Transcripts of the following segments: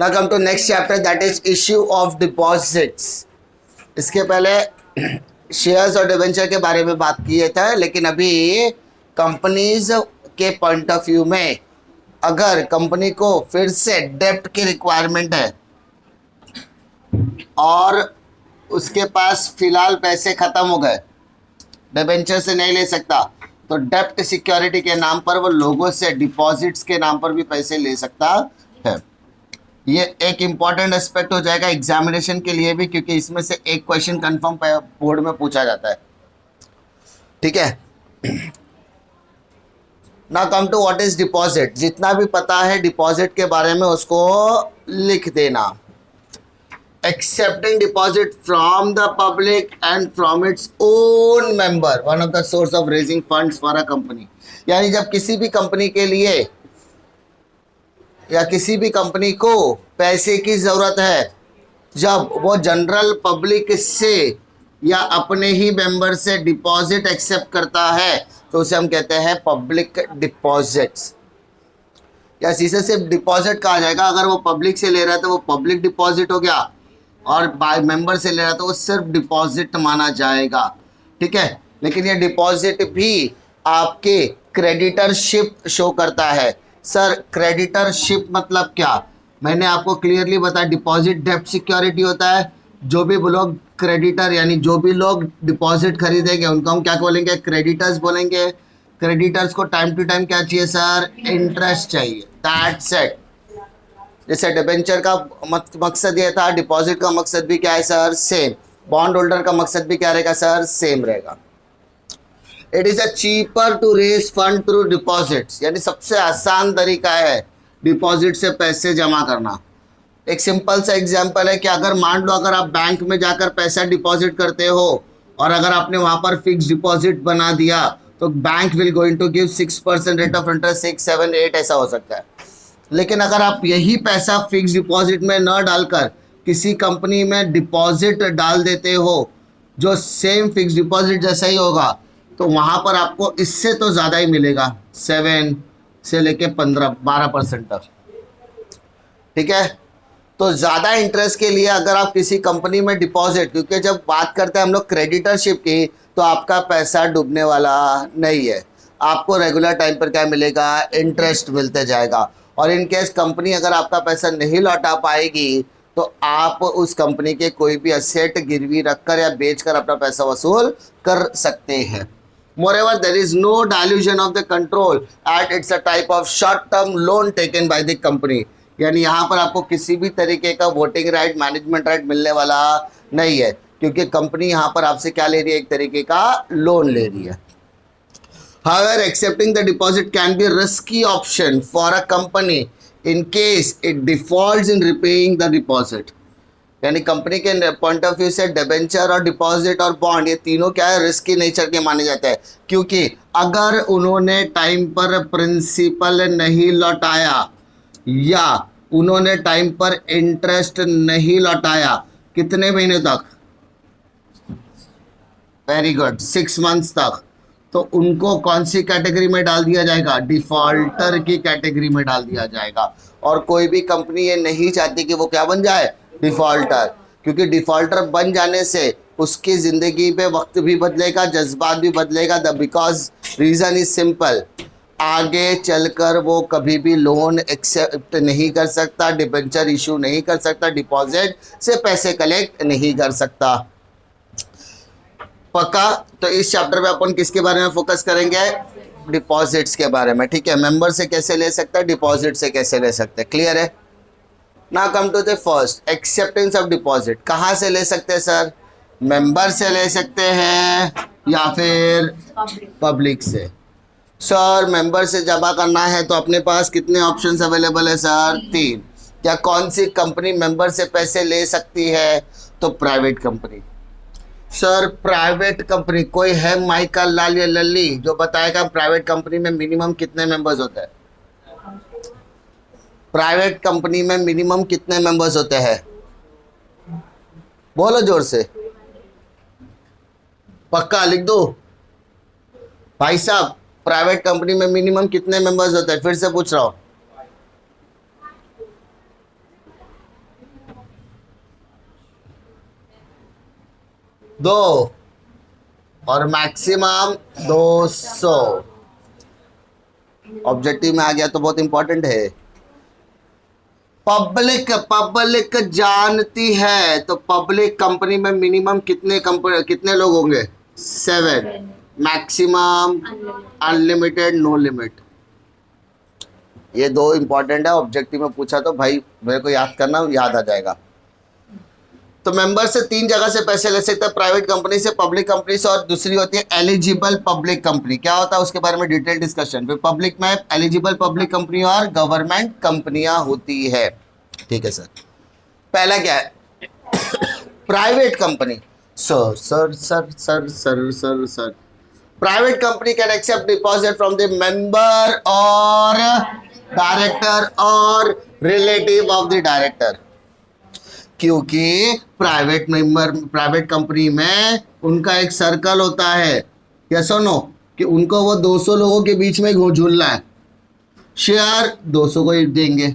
Now come to next chapter, that is issue of deposits. इसके पहले shares और debenture के बारे में बात किए थे, लेकिन अभी कंपनीज के पॉइंट ऑफ व्यू में अगर कंपनी को फिर से डेब्ट की रिक्वायरमेंट है और उसके पास फिलहाल पैसे खत्म हो गए, डिबेंचर से नहीं ले सकता, तो डेब्ट सिक्योरिटी के नाम पर वो लोगों से डिपॉजिट्स के नाम पर भी पैसे ले सकता है। ये एक इम्पॉर्टेंट एस्पेक्ट हो जाएगा एग्जामिनेशन के लिए भी, क्योंकि इसमें से एक क्वेश्चन कंफर्म बोर्ड में पूछा जाता है। ठीक है, ना come to what is deposit. जितना भी पता है डिपॉजिट के बारे में उसको लिख देना। Accepting deposit from the public and from its own member, one of the source of raising funds for a company। यानी जब किसी भी कंपनी के लिए या किसी भी कंपनी को पैसे की ज़रूरत है, जब वो जनरल पब्लिक से या अपने ही मेंबर से डिपॉजिट एक्सेप्ट करता है, तो उसे हम कहते हैं पब्लिक डिपॉजिट्स। या इसे सिर्फ डिपॉजिट कहा जाएगा। अगर वो पब्लिक से ले रहा है तो वो पब्लिक डिपॉजिट हो गया, और बाय मेंबर से ले रहा तो वो सिर्फ डिपॉजिट माना जाएगा। ठीक है, लेकिन ये डिपॉजिट भी आपके क्रेडिटरशिप शो करता है। सर क्रेडिटरशिप मतलब क्या? मैंने आपको क्लियरली बताया, डिपॉजिट डेब्ट सिक्योरिटी होता है। जो भी लोग क्रेडिटर यानी जो भी लोग डिपॉजिट खरीदेंगे उनको हम क्या बोलेंगे? क्रेडिटर्स बोलेंगे। क्रेडिटर्स को टाइम टू टाइम क्या चाहिए सर? इंटरेस्ट चाहिए। That's it. जैसे डिबेंचर का मकसद ये था, डिपॉजिट का मकसद भी क्या है सर? सेम। बॉन्ड होल्डर का मकसद भी क्या रहेगा सर? सेम रहेगा। It is a cheaper to raise fund through deposits, यानी सबसे आसान तरीका है डिपॉजिट से पैसे जमा करना। एक सिंपल सा एग्जांपल है कि अगर मान लो अगर आप बैंक में जाकर पैसा डिपॉजिट करते हो और अगर आपने वहां पर फिक्स डिपॉजिट बना दिया, तो bank will going to give 6% rate of interest, 6, 7, 8 ऐसा हो सकता है। लेकिन अगर आप यही पैसा फिक्स डिपॉजिट में न डालकर किसी कंपनी में डिपॉजिट डाल देते हो जो सेम फिक्स डिपॉजिट जैसा ही होगा, तो वहाँ पर आपको इससे तो ज़्यादा ही मिलेगा, 7 से लेके 12% तक। ठीक है, तो ज़्यादा इंटरेस्ट के लिए अगर आप किसी कंपनी में डिपॉजिट, क्योंकि जब बात करते हैं हम लोग क्रेडिटरशिप की, तो आपका पैसा डूबने वाला नहीं है। आपको रेगुलर टाइम पर क्या मिलेगा? इंटरेस्ट मिलते जाएगा। और इन केस कंपनी अगर आपका पैसा नहीं लौटा पाएगी, तो आप उस कंपनी के कोई भी असेट गिरवी रखकर या बेचकर अपना पैसा वसूल कर सकते हैं। Moreover, there is no dilution of the control as it's a type of short-term loan taken by the company। यानी यहाँ पर आपको किसी भी तरीके का वोटिंग राइट, मैनेजमेंट राइट मिलने वाला नहीं है, क्योंकि कंपनी यहाँ पर आपसे क्या ले रही है? एक तरीके का लोन ले रही है। However, accepting the deposit can be a risky option for a company in case it defaults in repaying the deposit। यानी कंपनी के पॉइंट ऑफ व्यू से डिबेंचर और डिपॉजिट और बॉन्ड, ये तीनों क्या है? रिस्की नेचर के माने जाते हैं, क्योंकि अगर उन्होंने टाइम पर प्रिंसिपल नहीं लौटाया या उन्होंने टाइम पर इंटरेस्ट नहीं लौटाया, कितने महीने तक? वेरी गुड, 6 मंथ्स तक, तो उनको कौन सी कैटेगरी में डाल दिया जाएगा? डिफॉल्टर की कैटेगरी में डाल दिया जाएगा। और कोई भी कंपनी ये नहीं चाहती कि वो क्या बन जाए? डिफॉल्टर। क्योंकि डिफॉल्टर बन जाने से उसकी ज़िंदगी पे वक्त भी बदलेगा, जज्बात भी बदलेगा। बिकॉज रीज़न इज सिंपल, आगे चलकर वो कभी भी लोन एक्सेप्ट नहीं कर सकता, डिबेंचर इशू नहीं कर सकता, डिपॉजिट से पैसे कलेक्ट नहीं कर सकता। पक्का? तो इस चैप्टर में अपन किसके बारे में फोकस करेंगे? डिपॉजिट्स के बारे में। ठीक है, मेंबर से कैसे ले सकते हैं, डिपॉजिट से कैसे ले सकते हैं, क्लियर है? Now come to the first, acceptance of deposit. कहाँ से ले सकते हैं सर? मेंबर से ले सकते हैं या फिर पब्लिक से? सर मेंबर से जमा करना है तो अपने पास कितने ऑप्शंस अवेलेबल है सर? 3। क्या कौन सी कंपनी मेंबर से पैसे ले सकती है? तो private company. Sir private company कोई है माइकल लाल या लल्ली जो बताएगा प्राइवेट कंपनी में मिनिमम कितने मेंबर्स होते हैं? प्राइवेट कंपनी में मिनिमम कितने मेंबर्स होते हैं? बोलो जोर से। पक्का लिख दो भाई साहब, प्राइवेट कंपनी में मिनिमम कितने मेंबर्स होते हैं? फिर से पूछ रहा हूं। 2 और मैक्सिमम 200। ऑब्जेक्टिव में आ गया तो बहुत इंपॉर्टेंट है। पब्लिक पब्लिक जानती है तो पब्लिक कंपनी में मिनिमम कितने लोग होंगे? 7। Maximum unlimited, no limit. ये 2 इंपॉर्टेंट है, ऑब्जेक्टिव में पूछा तो भाई मेरे को याद करना, याद आ जाएगा। तो मेंबर से 3 जगह से पैसे ले सकते हैं, प्राइवेट कंपनी से, पब्लिक कंपनी से, और दूसरी होती है एलिजिबल पब्लिक कंपनी। क्या होता है उसके बारे में डिटेल डिस्कशन। फिर पब्लिक में एलिजिबल पब्लिक कंपनी और गवर्नमेंट कंपनियां होती है। ठीक है सर। पहला क्या है? Private company. Sir sir sir sir sir sir sir private company can accept deposit from the member और डायरेक्टर और रिलेटिव ऑफ द डायरेक्टर। क्योंकि प्राइवेट कंपनी में उनका एक सर्कल होता है, यस और नो, कि उनको वो 200 लोगों के बीच में झूलना है। शेयर 200 को ही देंगे,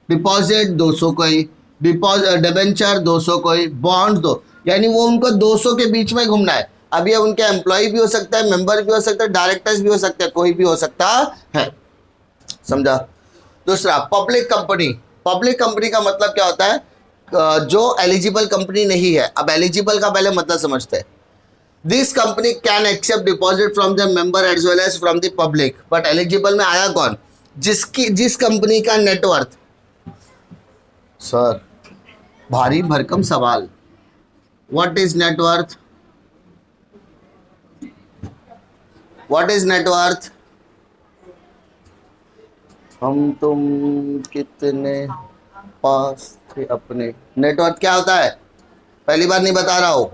डिपॉजिट 200 को ही, डिबेंचर 200 को ही, बॉन्ड्स दो, यानी वो उनको 200 के बीच में घूमना है। अब ये उनके एम्प्लॉय भी हो सकता है, मेंबर भी हो सकता है, डायरेक्टर्स भी हो सकते हैं, कोई भी हो सकता है। समझा? दूसरा पब्लिक कंपनी। पब्लिक कंपनी का मतलब क्या होता है? जो एलिजिबल कंपनी नहीं है। अब एलिजिबल का पहले मतलब समझते हैं। This company can accept deposit from the member as well as from the public. But eligible में आया कौन? जिस कंपनी का नेटवर्थ। सर भारी भरकम सवाल। What is net worth? What is net worth? हम तुम कितने पास थे अपने। नेटवर्थ क्या होता है? पहली बार नहीं बता रहा हूं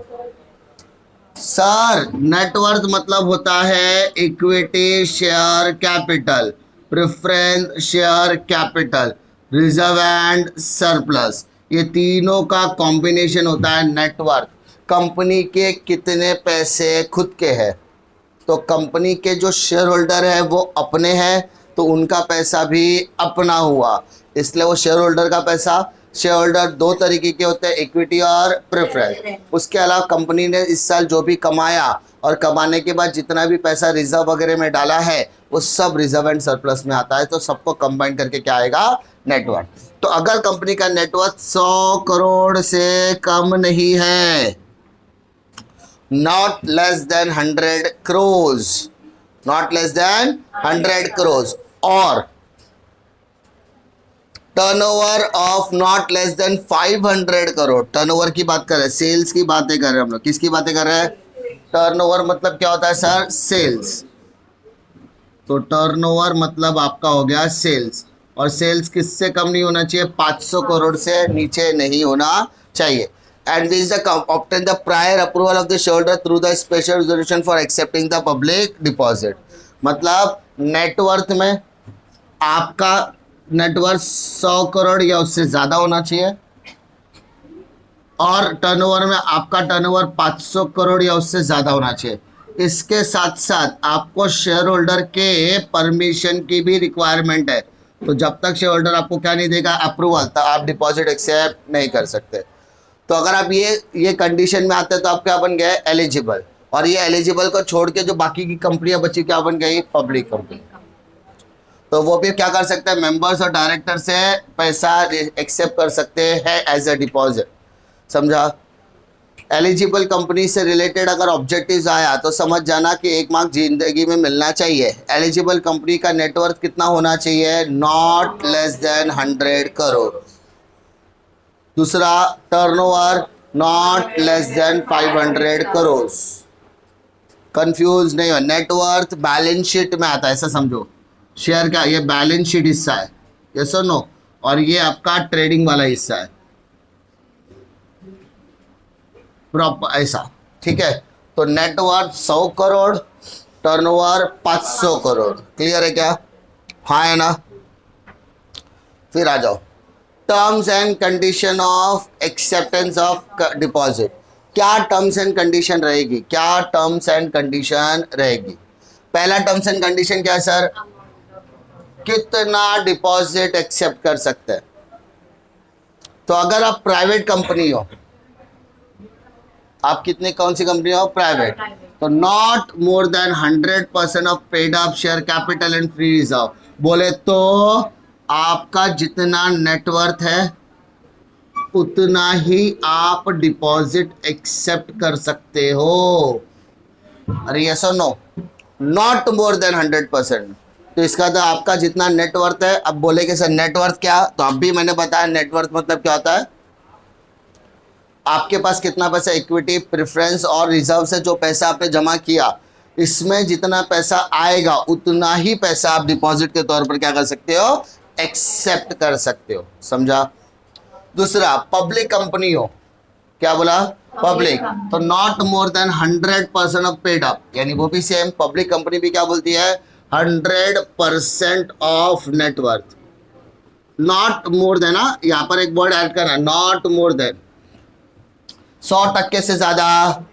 सर। नेटवर्थ मतलब होता है equity share capital, preference share capital, reserve and surplus. ये तीनों का कॉम्बिनेशन होता है नेटवर्थ। कंपनी के कितने पैसे खुद के हैं, तो कंपनी के जो शेयर होल्डर है वो अपने हैं, तो उनका पैसा भी अपना हुआ, इसलिए वो शेयर होल्डर का पैसा। शेयर होल्डर 2 तरीके के होते हैं, इक्विटी और प्रेफरेंस। उसके अलावा कंपनी ने इस साल जो भी कमाया और कमाने के बाद जितना भी पैसा रिजर्व वगैरह में डाला है वो सब रिजर्व एंड सरप्लस में आता है, तो सबको कंबाइन करके क्या आएगा? नेटवर्थ। तो अगर कंपनी का नेटवर्थ 100 करोड़ से कम नहीं है, not less than 100 crores, not less than 100 crores, और turnover of not less than 500 crore. Turnover की बात कर रहे हैं, सेल्स की बातें कर रहे हैं हम लोग। किसकी बातें कर रहे हैं? टर्नओवर मतलब क्या होता है सर? सेल्स। तो टर्नओवर मतलब आपका हो गया सेल्स, और सेल्स किससे कम नहीं होना चाहिए? 500 करोड़ से नीचे नहीं होना चाहिए। And this is the obtain the prior approval of the shareholder through the special resolution for accepting the public deposit। मतलब नेटवर्थ में आपका नेटवर्थ 100 करोड़ या उससे ज़्यादा होना चाहिए, और टर्नओवर में आपका टर्नओवर 500 करोड़ या उससे ज़्यादा होना चाहिए। इसके साथ साथ आपको शेयर होल्डर के परमिशन की भी रिक्वायरमेंट है। तो जब तक शेयर होल्डर आपको क्या नहीं देगा? अप्रूवल, तो आप डिपॉजिट एक्सेप्ट नहीं कर सकते। तो अगर आप ये कंडीशन में आते हैं तो आप क्या बन गए? एलिजिबल। और ये एलिजिबल को छोड़ के जो बाकी की कंपनियां बची क्या बन गई? Public company. तो वो भी क्या कर सकते हैं? मेंबर्स और डायरेक्टर से पैसा एक्सेप्ट कर सकते हैं एज अ डिपॉजिट। समझा? एलिजिबल कंपनी से रिलेटेड अगर ऑब्जेक्टिव्स आया तो समझ जाना कि 1 मार्क जिंदगी में मिलना चाहिए। एलिजिबल कंपनी का नेटवर्थ कितना होना चाहिए? Not less than 100 crore. दूसरा turnover not less than 500 crore. Confuse नहीं हो। नेटवर्थ बैलेंस शीट में आता है, ऐसा समझो। शेयर का ये बैलेंस शीट हिस्सा है, यस और नो, और ये आपका ट्रेडिंग वाला हिस्सा है, प्रॉपर ऐसा। ठीक है? तो net worth 100 crore, turnover 500 crore. Clear है क्या? हाँ है ना? फिर आ जाओ terms and condition of acceptance of deposit. क्या टर्म्स एंड कंडीशन रहेगी? क्या टर्म्स एंड कंडीशन रहेगी? पहला टर्म्स एंड कंडीशन क्या है सर? कितना डिपॉजिट एक्सेप्ट कर सकते हैं। तो अगर आप प्राइवेट कंपनी हो आप कितने कौन सी कंपनी हो? प्राइवेट। तो not more than 100% of paid up share capital and free reserve. बोले तो आपका जितना नेटवर्थ है उतना ही आप डिपॉजिट एक्सेप्ट कर सकते हो। अरे यस और नो? Not more than 100%। तो इसका तो आपका जितना नेटवर्थ है, अब बोले कि सर नेटवर्थ क्या, तो अब भी मैंने बताया नेटवर्थ मतलब क्या होता है, आपके पास कितना पैसा इक्विटी, प्रेफरेंस और रिजर्व से जो पैसा आपने जमा किया, इसमें जितना पैसा आएगा उतना ही पैसा आप डिपॉजिट के तौर पर क्या कर सकते हो? एक्सेप्ट कर सकते हो। समझा? दूसरा, पब्लिक कंपनी हो, क्या बोला? पब्लिक। तो not more than 100% of paid up, यानी वो भी सेम, पब्लिक कंपनी भी क्या बोलती है? 100% of net worth. Not more than, यहां पर एक वर्ड ऐड करना, नॉट मोर देन 100% से ज्यादा।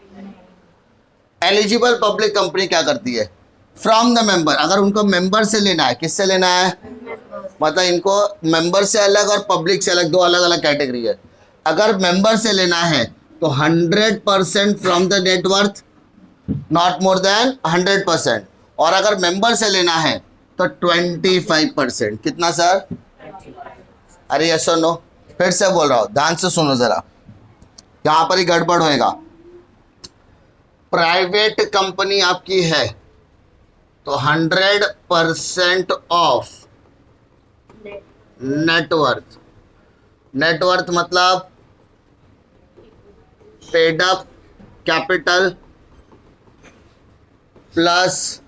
एलिजिबल पब्लिक कंपनी क्या करती है? फ्रॉम द मेंबर, अगर उनको मेंबर से लेना है, किससे लेना है? मतलब इनको मेंबर से अलग और पब्लिक से अलग, दो अलग अलग कैटेगरी है। अगर मेंबर से लेना है तो 100% from the net worth, not more than 100%। और अगर मेंबर से लेना है तो 25%। कितना सर? अरे यस और नो? फिर से बोल रहा हूं, ध्यान से सुनो जरा, यहां पर ही गड़बड़ होएगा। प्राइवेट कंपनी आपकी है तो 100% ऑफ नेटवर्थ। नेटवर्थ मतलब paid up capital plus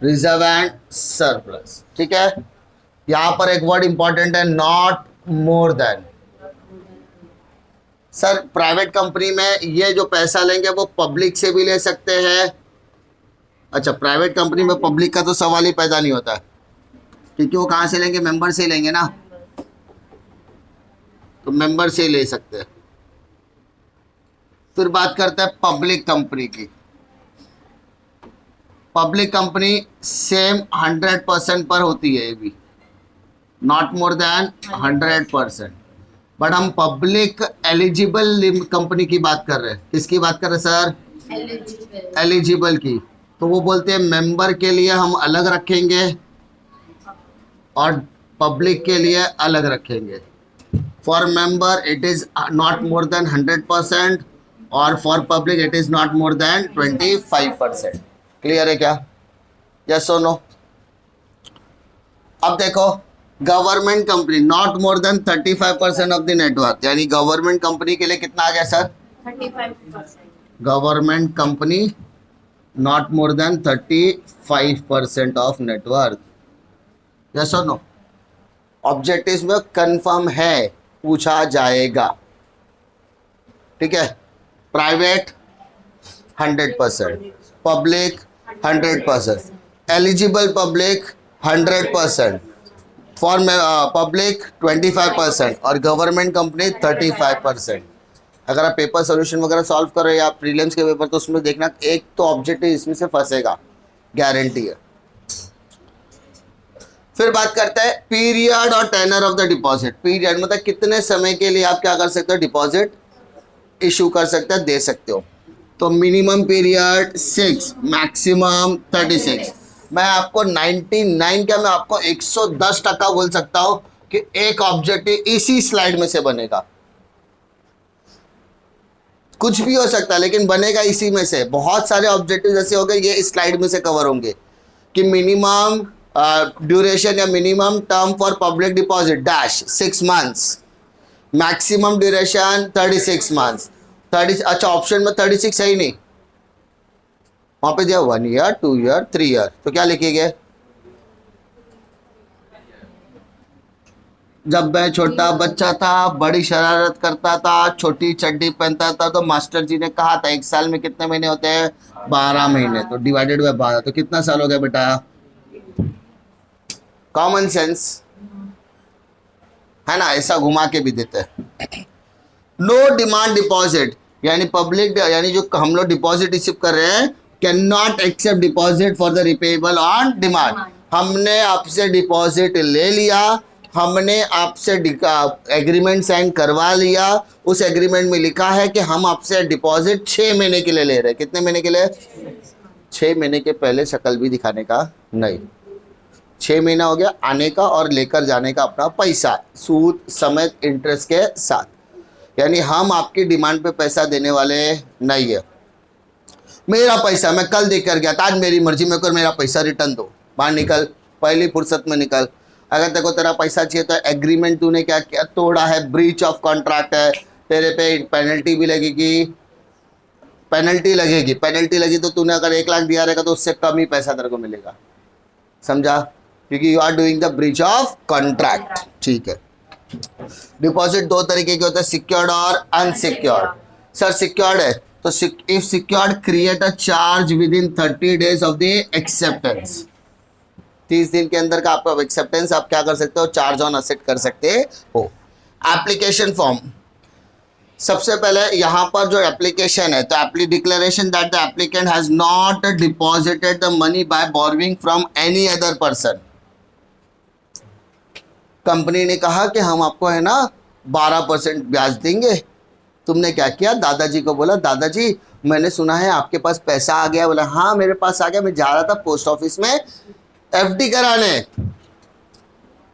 reserve and surplus. ठीक है? यहां पर एक वर्ड इंपॉर्टेंट है, not more than. Sir private company में ये जो पैसा लेंगे वो पब्लिक से भी ले सकते हैं। अच्छा, प्राइवेट कंपनी में पब्लिक का तो सवाल ही पैदा नहीं होता, क्योंकि वो कहाँ से लेंगे? मेंबर से ही लेंगे ना, तो मेंबर से ही ले सकते हैं। फिर बात करते हैं पब्लिक कंपनी की। पब्लिक कंपनी सेम 100% पर होती है, ये भी नॉट मोर देन 100%। बट हम पब्लिक एलिजिबल कंपनी की बात कर रहे हैं। किसकी बात कर रहे हैं सर? एलिजिबल की। तो वो बोलते हैं मेंबर के लिए हम अलग रखेंगे और पब्लिक के लिए अलग रखेंगे। For member it is not more than 100% और for public it is not more than 25%। Clear है क्या? यस और नो? अब देखो, government company not more than 35% of the net worth, यानी गवर्नमेंट कंपनी के लिए कितना आ गया sir? 35%। Government company not more than 35% of net worth. Yes और नो? ऑब्जेक्टिव में कंफर्म है, पूछा जाएगा। ठीक है? Private 100%, public 100%, eligible public 100%, for public 25% और गवर्नमेंट कंपनी 35%। अगर आप पेपर सोल्यूशन वगैरह सॉल्व कर रहे हैं या प्रीलिम्स के पेपर, तो उसमें देखना एक तो ऑब्जेक्टिव इसमें से फंसेगा, गारंटी है। फिर बात करते हैं पीरियड और tenure of the deposit. Period मतलब कितने समय के लिए आप क्या कर सकते हो? डिपॉजिट इशू कर सकते हैं, दे सकते हो। तो मिनिमम पीरियड 6, मैक्सिमम 36। मैं आपको 99 क्या, मैं आपको 110% बोल सकता हूं कि एक ऑब्जेक्टिव इसी स्लाइड में से बनेगा। कुछ भी हो सकता है लेकिन बनेगा इसी में से। बहुत सारे ऑब्जेक्टिव जैसे हो गए, ये इस स्लाइड में से कवर होंगे कि मिनिमम ड्यूरेशन या minimum term for public deposit dash 6 months, maximum duration 36 months. 30, अच्छा ऑप्शन में 36 है ही नहीं, वहां पे दिया 1 ईयर, 2 ईयर, 3 ईयर। तो क्या लिखेंगे? जब मैं छोटा बच्चा था, बड़ी शरारत करता था, छोटी चड्डी पहनता था, तो मास्टर जी ने कहा था 1 साल में कितने महीने होते हैं? 12 महीने। तो डिवाइडेड बाय 12, तो कितना साल हो गया बेटा? कॉमन सेंस है ना, ऐसा घुमा के भी देते हैं। नो डिमांड डिपॉजिट, यानी पब्लिक, यानी जो हम लोग डिपॉजिट रिसीव कर रहे हैं, can not accept deposit for the repayable on demand. हमने आपसे डिपॉजिट ले लिया, हमने आपसे एग्रीमेंट साइन करवा लिया, उस एग्रीमेंट में लिखा है कि हम आपसे डिपॉजिट 6 महीने के लिए ले रहे हैं। कितने महीने के लिए? 6 महीने के पहले शक्ल भी दिखाने का नहीं। 6 महीना हो गया आने का और लेकर जाने का अपना पैसा, सूद समेत इंटरेस्ट के साथ। यानी हम आपकी डिमांड पे पैसा देने वाले नहीं है। मेरा पैसा मैं कल देकर गया था, आज मेरी मर्जी में कर मेरा पैसा रिटर्न दो। बाहर निकल, पहली फुर्सत में निकल। अगर तेरे को तेरा पैसा चाहिए तो एग्रीमेंट तूने क्या किया? तोड़ा है, ब्रीच ऑफ कॉन्ट्रैक्ट है, तेरे पे पेनल्टी भी लगेगी। पेनल्टी लगी तो तूने अगर 1 लाख दिया रहेगा तो उससे कम ही पैसा तेरे को मिलेगा, समझा? क्योंकि you are doing the breach of contract. ठीक है। डिपॉजिट 2 तरीके के होते हैं, सिक्योर्ड और अनसिक्योर्ड। सर सिक्योर्ड है तो if secured create a charge with in 30 days of the acceptance. 30 दिन के अंदर का आपका एक्सेप्टेंस आप क्या कर सकते हो? चार्ज ऑन असेट कर सकते हो। एप्लीकेशन फॉर्म, सबसे पहले यहाँ पर जो एप्लीकेशन है तो declaration that the applicant has not deposited the money by borrowing from any other person. Company ने कहा कि हम आपको है ना 12% ब्याज देंगे। तुमने क्या किया? दादाजी को बोला, दादाजी मैंने सुना है आपके पास पैसा आ गया। बोला हाँ मेरे पास आ गया, मैं जा रहा था पोस्ट ऑफिस में एफडी कराने।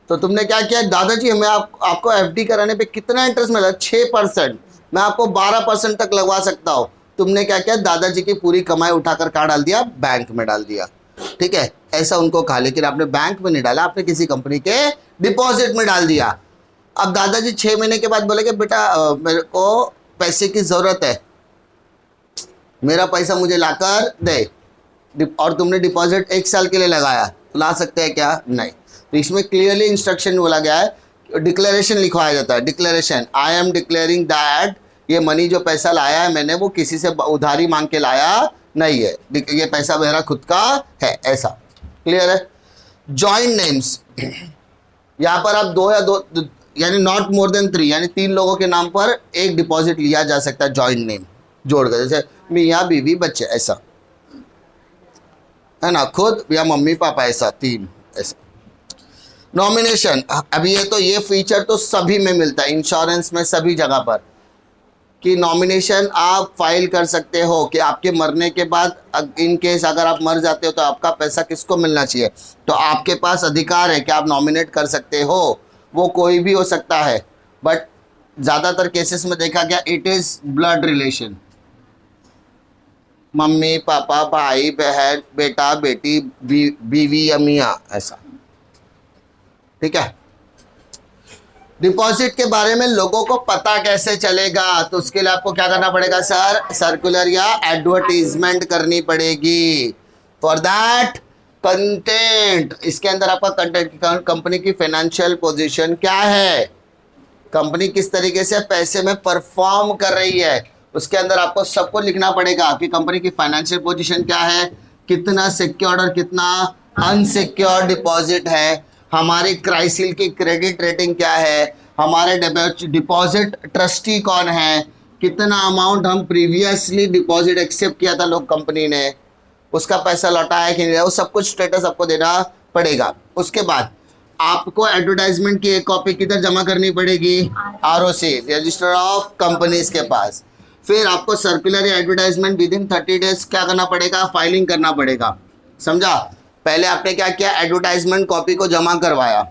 तो तुमने क्या किया? दादाजी हमें आपको एफडी कराने पे कितना इंटरेस्ट मिला? 6%। मैं आपको 12% तक लगवा सकता हूँ। तुमने क्या किया? दादाजी की पूरी कमाई उठाकर कहाँ डाल दिया? बैंक में डाल दिया। ठीक है, ऐसा उनको कहा, लेकिन आपने बैंक में नहीं डाला, आपने किसी कंपनी के डिपॉजिट में डाल दिया। अब दादाजी 6 महीने के बाद बोले कि बेटा मेरे को पैसे की ज़रूरत है, मेरा पैसा मुझे लाकर दे। और तुमने डिपॉजिट 1 साल के लिए लगाया, तो ला सकते हैं क्या? नहीं। तो इसमें क्लियरली इंस्ट्रक्शन बोला गया है, डिक्लेरेशन लिखवाया जाता है। Declaration, I am declaring that ये मनी जो पैसा लाया है मैंने वो किसी से उधारी मांग के लाया नहीं है, ये पैसा मेरा खुद का है। ऐसा क्लियर है। जॉइंट नेम्स, यहाँ पर आप 2 या 2 यानी नॉट मोर देन 3 यानी 3 लोगों के नाम पर एक डिपॉजिट लिया जा सकता है, जॉइंट नेम जोड़कर, जैसे मियाँ बीवी बच्चे, ऐसा है ना, खुद या मम्मी पापा, ऐसा 3 ऐसा। नॉमिनेशन, अभी ये फीचर तो सभी में मिलता है, इंश्योरेंस में सभी जगह पर, कि नॉमिनेशन आप फाइल कर सकते हो कि आपके मरने के बाद इन केस अगर आप मर जाते हो तो आपका पैसा किसको मिलना चाहिए, तो आपके पास अधिकार है कि आप नॉमिनेट कर सकते हो। वो कोई भी हो सकता है, बट ज़्यादातर केसेस में देखा गया it is blood relation, mummy papa भाई बहन बेटा बेटी बीवी या मियाँ, ऐसा। ठीक है। डिपॉजिट के बारे में लोगों को पता कैसे चलेगा? तो उसके लिए आपको क्या करना पड़ेगा सर? सर्कुलर या एडवर्टीजमेंट करनी पड़ेगी। फॉर दैट कंटेंट, इसके अंदर आपका कंटेंट, कंपनी की फाइनेंशियल पोजीशन क्या है, कंपनी किस तरीके से पैसे में परफॉर्म कर रही है, उसके अंदर आपको सबको लिखना पड़ेगा कि कंपनी की फाइनेंशियल पोजीशन क्या है, कितना सिक्योर्ड और कितना अनसिक्योर्ड डिपॉजिट है, हमारी क्राइसिल की क्रेडिट रेटिंग क्या है, हमारे डिपॉजिट ट्रस्टी कौन है, कितना अमाउंट हम प्रीवियसली डिपॉजिट एक्सेप्ट किया था लोग कंपनी ने, उसका पैसा लौटा है कि नहीं, वो सब कुछ स्टेटस आपको देना पड़ेगा। उसके बाद आपको एडवर्टाइजमेंट की एक कॉपी किधर जमा करनी पड़ेगी? आरओसी, रजिस्टर ऑफ कंपनीज के पास। फिर आपको सर्कुलर या एडवर्टाइजमेंट विद इन 30 डेज क्या करना पड़ेगा? फाइलिंग करना पड़ेगा, समझा? पहले आपने क्या किया? एडवर्टाइजमेंट कॉपी को जमा करवाया,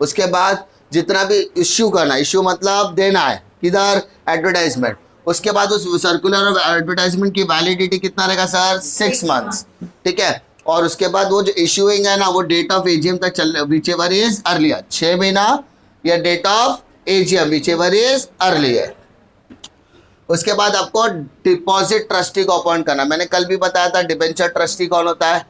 उसके बाद जितना भी इश्यू करना, इश्यू मतलब देना है किधर? एडवर्टाइजमेंट। उसके बाद उस सर्कुलर और एडवर्टाइजमेंट की वैलिडिटी कितना रहेगा सर? 6 मंथ्स। ठीक है। और उसके बाद वो जो इश्यूइंग है ना, वो डेट ऑफ एजीएम तक चल, विचेवर इज अर्लियर, 6 महीना या date of AGM whichever is earlier. उसके बाद आपको डिपॉजिट ट्रस्टी को अपॉइंट करना। मैंने कल भी बताया था डिबेंचर ट्रस्टी कौन होता है?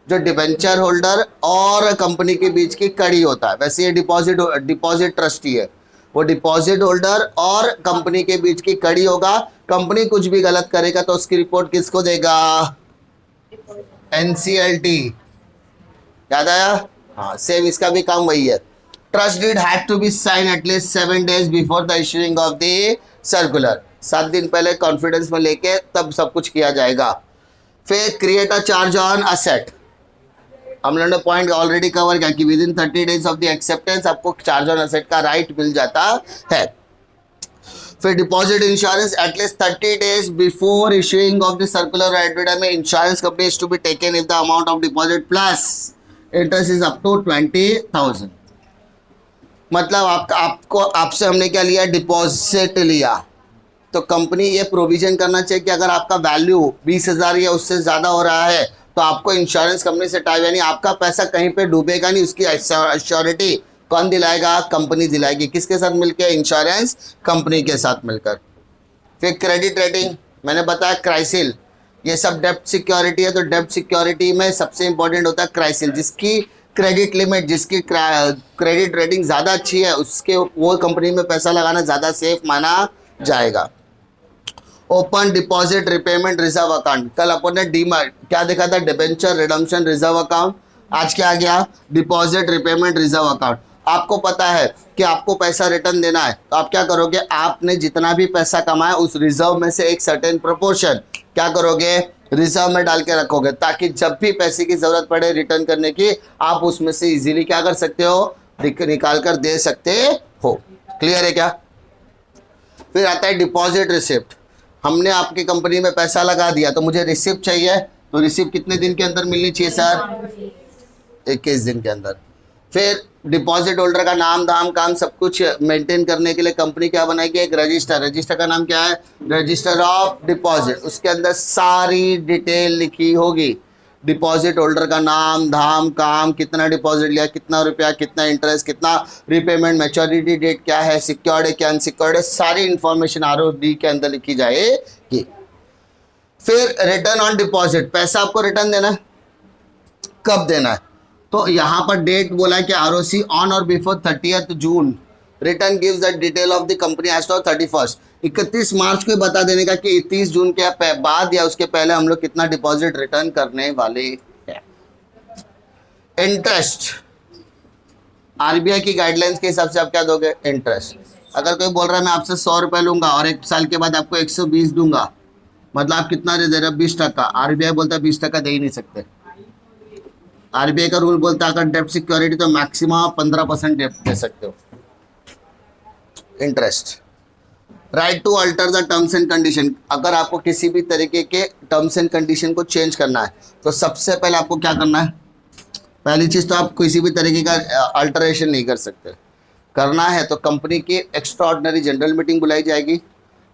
जो डिबेंचर होल्डर और कंपनी के बीच की कड़ी होता है, वैसे ये डिपॉजिट ट्रस्टी है, वो डिपॉजिट होल्डर और कंपनी के बीच की कड़ी होगा। कंपनी कुछ भी गलत करेगा तो उसकी रिपोर्ट किसको देगा? एनसीएलटी, याद आया? हाँ, सेम इसका भी काम वही है। Trust deed had to be sign at least 7 days before the issuing of the circular. 7 दिन पहले कॉन्फिडेंस में लेके तब सब कुछ किया जाएगा। फिर create a charge on asset. हम लोगों ने पॉइंट ऑलरेडी कवर किया कि within 30 days of the acceptance आपको चार्ज ऑन असेट का राइट मिल जाता है। फिर deposit insurance at least 30 days before issuing of the circular advertisement insurance company is to be taken if the amount of deposit plus interest is up to 20,000। मतलब आपको आपसे हमने क्या लिया, डिपॉजिट लिया, तो कंपनी ये प्रोविजन करना चाहिए कि अगर आपका वैल्यू 20,000 या उससे ज़्यादा हो रहा है तो आपको इंश्योरेंस कंपनी से टाई, यानी आपका पैसा कहीं पे डूबेगा नहीं, उसकी एश्योरिटी कौन दिलाएगा, कंपनी दिलाएगी। किसके साथ मिलकर, इंश्योरेंस कंपनी के साथ मिलकर। फिर क्रेडिट रेटिंग मैंने बताया, क्राइसिल, ये सब डेब्ट सिक्योरिटी है, तो डेब्ट सिक्योरिटी में सबसे इंपॉर्टेंट होता है क्राइसिल, जिसकी क्रेडिट लिमिट, जिसकी क्रेडिट रेटिंग ज़्यादा अच्छी है उसके वो कंपनी में पैसा लगाना ज़्यादा सेफ माना जाएगा। Open deposit repayment reserve account, कल अपन ने डीमैट क्या देखा था, डिबेंचर रिडम्पशन रिजर्व अकाउंट, आज क्या आ गया, डिपॉजिट रिपेमेंट रिजर्व अकाउंट। आपको पता है कि आपको पैसा रिटर्न देना है, तो आप क्या करोगे, आपने जितना भी पैसा कमाया उस रिजर्व में से एक सर्टेन प्रोपोर्शन क्या करोगे, रिजर्व में डाल के रखोगे, ताकि जब भी पैसे की जरूरत पड़े रिटर्न करने की, आप उसमें से इजीली क्या कर सकते हो, निकाल कर दे सकते हो। क्लियर है क्या। फिर आता है डिपॉजिट रिसिप्ट, हमने आपकी कंपनी में पैसा लगा दिया तो मुझे रिसिप्ट चाहिए, तो रिसिप्ट कितने दिन के अंदर मिलनी चाहिए सर, 21 दिन के अंदर। फिर डिपॉजिट होल्डर का नाम धाम काम सब कुछ मेंटेन करने के लिए कंपनी क्या बनाएगी, एक रजिस्टर, रजिस्टर का नाम क्या है, रजिस्टर ऑफ डिपॉजिट, उसके अंदर सारी डिटेल लिखी होगी, डिपॉजिट होल्डर का नाम धाम काम, कितना डिपॉजिट लिया, कितना रुपया, कितना इंटरेस्ट, कितना रिपेमेंट, मैच्योरिटी डेट क्या है, सिक्योर्ड है क्या अनसिक्योर्ड है, सारी इंफॉर्मेशन आरओडी के अंदर लिखी जाएगी। फिर रिटर्न ऑन डिपॉजिट, पैसा आपको रिटर्न देना है, कब देना है, तो यहाँ पर डेट बोला है कि आरओसी ऑन और before 30 June, return gives the detail of the company as of 31, 31 March को बता देने का कि 30 जून के बाद या उसके पहले हम लोग कितना डिपॉजिट रिटर्न करने वाले हैं। इंटरेस्ट, आरबीआई की गाइडलाइंस के हिसाब से आप क्या दोगे, इंटरेस्ट। अगर कोई बोल रहा है मैं आपसे 100 रुपये लूंगा और 1 साल के बाद आपको 120 दूंगा, मतलब आप कितना दे रहे हो, 20%। आरबीआई बोलता है 20% दे ही नहीं सकते। आरबीआई का रूल बोलता है अगर डेब्ट सिक्योरिटी तो मैक्सिमम 15% दे सकते हो interest. Right to alter the terms and condition, अगर आपको किसी भी तरीके के टर्म्स एंड कंडीशन को चेंज करना है तो सबसे पहले आपको क्या करना है, पहली चीज़ तो आप किसी भी तरीके का अल्टरेशन नहीं कर सकते। करना है तो कंपनी की एक्स्ट्रा ऑर्डिनरी जनरल मीटिंग बुलाई जाएगी,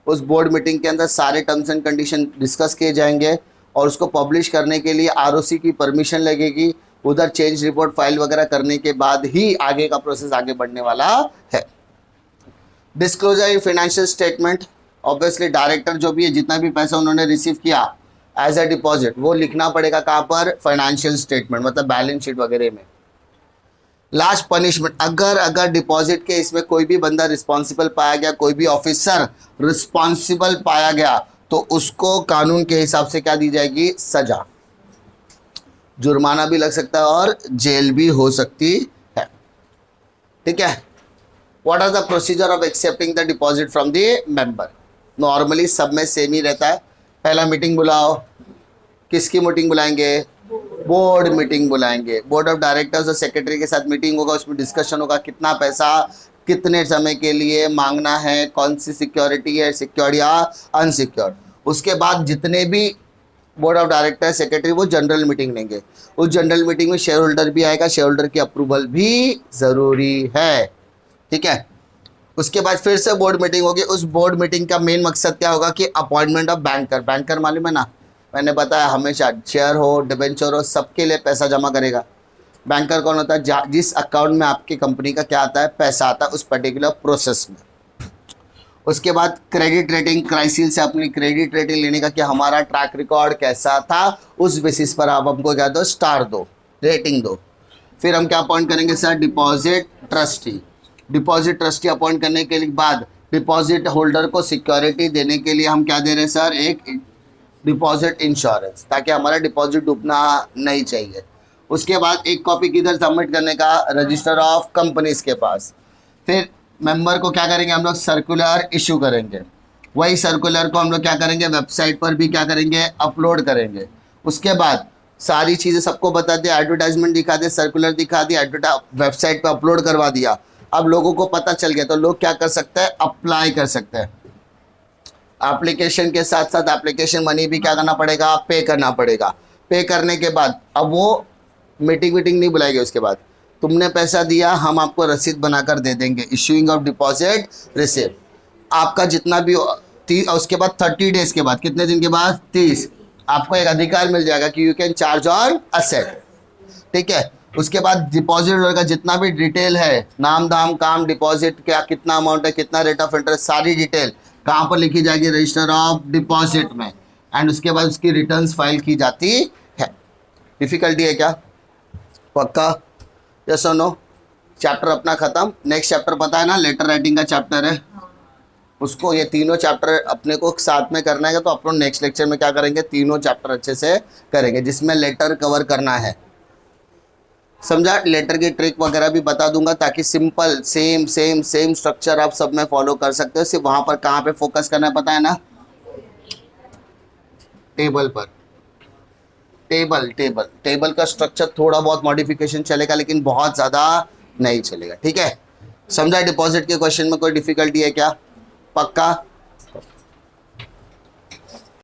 उस बोर्ड मीटिंग के अंदर सारे टर्म्स एंड कंडीशन डिस्कस किए जाएंगे और उसको पब्लिश करने के लिए आरओसी की परमिशन लगेगी, उधर चेंज रिपोर्ट फाइल वगैरह करने के बाद ही आगे का प्रोसेस आगे बढ़ने वाला है। Disclosure in financial statement, obviously director जो भी है जितना भी पैसा उन्होंने रिसीव किया एज अ डिपॉजिट वो लिखना पड़ेगा कहाँ पर, फाइनेंशियल स्टेटमेंट, मतलब बैलेंस शीट वगैरह में। लास्ट पनिशमेंट, अगर डिपॉजिट के इसमें कोई भी बंदा रिस्पॉन्सिबल पाया गया, कोई भी ऑफिसर रिस्पॉन्सिबल पाया गया तो उसको कानून के हिसाब से क्या दी जाएगी, सजा, जुर्माना भी लग सकता है और जेल भी हो सकती है। ठीक है। What are the procedure of accepting the deposit from the member, normally सब में सेम ही रहता है। पहला मीटिंग बुलाओ, किसकी मीटिंग बुलाएंगे, बोर्ड मीटिंग बुलाएंगे, बोर्ड ऑफ डायरेक्टर्स और सेक्रेटरी के साथ मीटिंग होगा, उसमें डिस्कशन होगा कितना पैसा कितने समय के लिए मांगना है, कौन सी सिक्योरिटी है, सिक्योर्ड या अनसिक्योर्ड। उसके बाद जितने भी बोर्ड ऑफ डायरेक्टर सेक्रेटरी वो जनरल मीटिंग लेंगे, उस जनरल मीटिंग में शेयर होल्डर भी आएगा, शेयर होल्डर की अप्रूवल भी ज़रूरी है। ठीक है। उसके बाद फिर से बोर्ड मीटिंग होगी, उस बोर्ड मीटिंग का मेन मकसद क्या होगा कि अपॉइंटमेंट ऑफ बैंकर, बैंकर मालूम है ना, मैंने बताया हमेशा शेयर हो डिबेंचर हो सबके लिए पैसा जमा करेगा। बैंकर कौन होता है, जिस अकाउंट में आपकी कंपनी का क्या आता है, पैसा आता है उस पर्टिकुलर प्रोसेस में। उसके बाद क्रेडिट रेटिंग, क्राइसिल से अपनी क्रेडिट रेटिंग लेने का कि हमारा ट्रैक रिकॉर्ड कैसा था, उस बेसिस पर आप हमको क्या दो, स्टार दो, रेटिंग दो। फिर हम क्या अपॉइंट करेंगे sir, deposit trustee. Deposit trustee appoint करने के बाद डिपॉजिट होल्डर को सिक्योरिटी देने के लिए हम क्या दे रहे हैं सर, एक डिपॉजिट इंश्योरेंस, ताकि हमारा डिपॉजिट डूबना नहीं चाहिए। उसके बाद एक कॉपी किधर सबमिट करने का, रजिस्टर ऑफ कंपनीज के पास। फिर मेंबर को क्या करेंगे हम लोग, सर्कुलर इशू करेंगे, वही सर्कुलर को हम लोग क्या करेंगे, वेबसाइट पर भी क्या करेंगे, अपलोड करेंगे। उसके बाद सारी चीजें सबको बता दिया, एडवर्टाइजमेंट दिखा दिया, सर्कुलर दिखा दिया, वेबसाइट पे अपलोड करवा दिया। अब लोगों को पता चल गया तो लोग क्या कर सकते हैं, अप्लाई कर सकते हैं। एप्लीकेशन के साथ साथ एप्लीकेशन मनी भी क्या करना पड़ेगा, पे करना पड़ेगा। पे करने के बाद अब वो मीटिंग वीटिंग नहीं बुलाएगी, उसके बाद तुमने पैसा दिया, हम आपको रसीद बनाकर दे देंगे, इशूइंग ऑफ डिपॉजिट रिसिप्ट। आपका जितना भी उसके बाद 30 डेज के बाद, कितने दिन के बाद, 30, आपको एक अधिकार मिल जाएगा कि you can charge on asset. ठीक है, उसके बाद डिपॉजिट होल्डर का जितना भी डिटेल है, नाम दाम काम, डिपॉजिट क्या कितना अमाउंट है, कितना रेट ऑफ इंटरेस्ट, सारी डिटेल कहाँ पर लिखी जाएगी, रजिस्टर ऑफ डिपॉजिट में। एंड उसके बाद उसकी रिटर्न्स फाइल की जाती है। डिफिकल्टी है क्या, पक्का, यस और नो? चैप्टर अपना खत्म। नेक्स्ट चैप्टर पता है ना, लेटर राइटिंग का चैप्टर है, उसको ये तीनों चैप्टर अपने को साथ में करना है। तो अपन नेक्स्ट लेक्चर में क्या करेंगे, तीनों चैप्टर अच्छे से करेंगे, जिसमें लेटर कवर करना है, समझा? लेटर की ट्रिक वगैरह भी बता दूंगा, ताकि सिंपल सेम स्ट्रक्चर आप सब में फॉलो कर सकते हो। सिर्फ वहां पर कहाँ पे फोकस करना है पता है ना, टेबल पर। टेबल का स्ट्रक्चर थोड़ा बहुत मॉडिफिकेशन चलेगा, लेकिन बहुत ज़्यादा नहीं चलेगा। ठीक है, समझा? डिपॉजिट के क्वेश्चन में कोई डिफिकल्टी है क्या, पक्का?